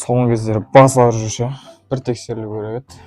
Соңғы кездері бас ауырып жүрші. Bir тексерілу керек еді.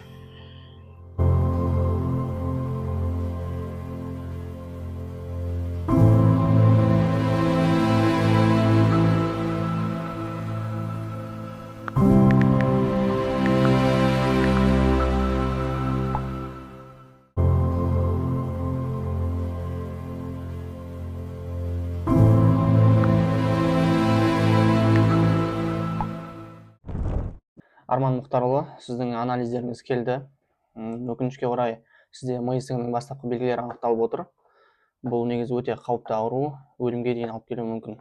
Арман Мұхтарұлы, сіздің анализдеріңіз келді. Өкінішке орай, сізде ми ісігінің бастапқы белгілері анықталып отыр. Бұл негізі өте қауіпті ауру, өлімге дейін алып келуі мүмкін.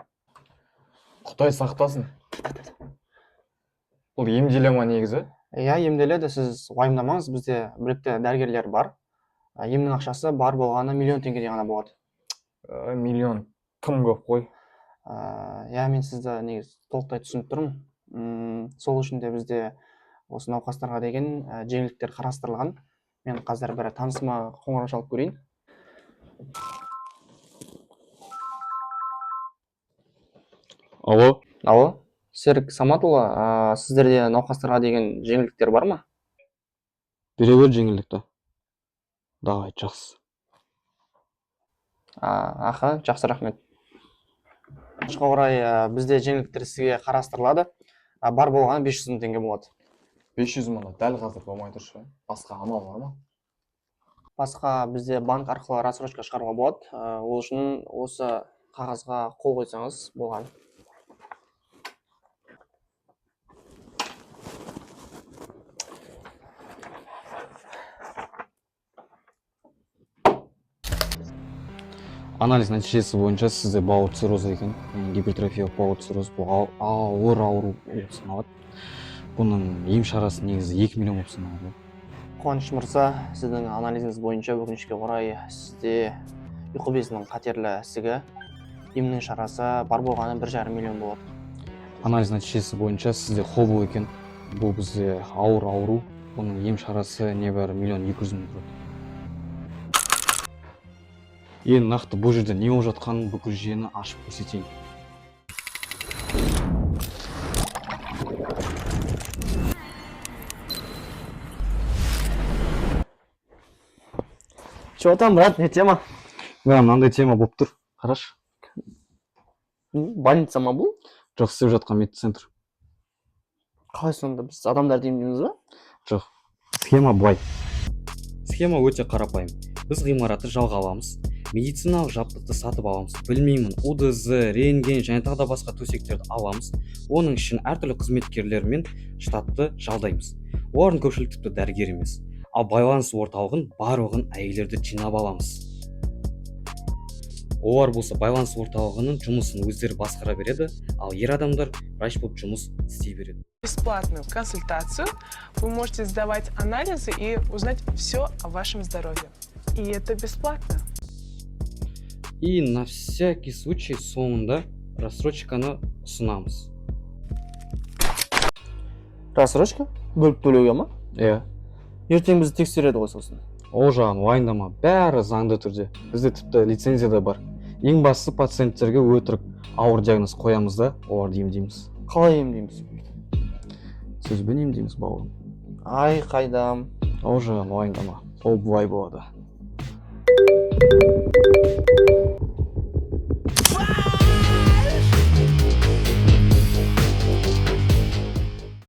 Құдай сақтасын. Бұл емделе ма негізі? Иә, емделеді, сіз уайымдамаңыз, бізде білікті дәрігерлер бар. Емнің ақшасы бар болғаны миллион теңгеден ғана болады. Миллион тым көп қой. Иә, мен сізді негіз толықтай түсініп тұрмын. Сол үшін де бізде осы науқастарға деген жеңілдіктер қарастырылған. Мен қазір бір танысыма қоңырау шалып көрейін. Алло, Серік Саматұлы, сіздерде науқастарға деген жеңілдіктер бар ма? Бере бер жеңілдікті. Давай, жақсы. Аха, жақсы, рахмет. Өкінішке орай, бізде жеңілдіктер сізге қарастырылады. Бар болғаны 500 мың теңге болады. 500 мыңға дәл қазір болмай тұршы. Басқа амал бар ма? Басқа бізде банк арқылы рассрочка шығаруға болады. Ол үшін осы қағазға қол қойсаңыз болған. Анализ нәтижесі бойынша сізде бауыр циррозы екен. Гипертрофиялық бауыр цирроз бұл ауыр ауру болып саналады. Бұның ем шарасы негізі 2 миллион болып саналады. Қуаныш мырза, сіздің анализіңіз бойынша өкінішке орай сізде ұйқы безінің қатерлі ісігі, емнің шарасы бар болғаны 1,5 миллион болады. Анализ нәтижесі бойынша сізде холл екен. Бұл бізде ауыр ауру. Бұның ем шарасы небәрі 1,2 миллион тұрады. Ең нақты бұл жерде не болып жатқанын бүкіл жүйені ашып көрсетейін. Че там, брат, не тема? Мынандай тема болып тұр. Қарашы. Больница ма бұл? Жоқ, істеп жатқан медцентр. Қалай сонда біз адамдарды емдейміз ба? Жоқ. Схема былай. Схема өте қарапайым. Біз ғимаратты жалға аламыз. Медициналық жабдықты сатып аламыз. Білмеймін, УДЗ, рентген және тағы да басқа төсектерді аламыз. Оның үшін әртүрлі қызметкерлер мен штатты жалдаймыз. Олардың көпшілігі тіпті дәрігер емес. Ал байланыс орталығын барлығын әйелдерді жинап аламыз. Олар болса байланыс орталығының жұмысын өздері басқара береді, ал ер адамдар врач болып жұмыс істей береді. Бесплатную консультацию вы можете сдавать анализы и узнать все о вашем здоровье. И это бесплатно. И на всякий случай соңында рассрочканы ұсынамыз. Рассрочка? Бөліп төлеуге ма? Иә. Ертең бізді тексереді ғой сосын. Ол жағын уайымдама, бәрі заңды түрде. Бізде тіпті лицензия да бар. Ең бастысы пациенттерге өтірік ауыр диагноз қоямыз да, оларды емдейміз. Қалай емдейміз? Сөзбен емдейміз, бауырым. Ай, қайдам. Ол жағын уайымдама. Ол былай болады.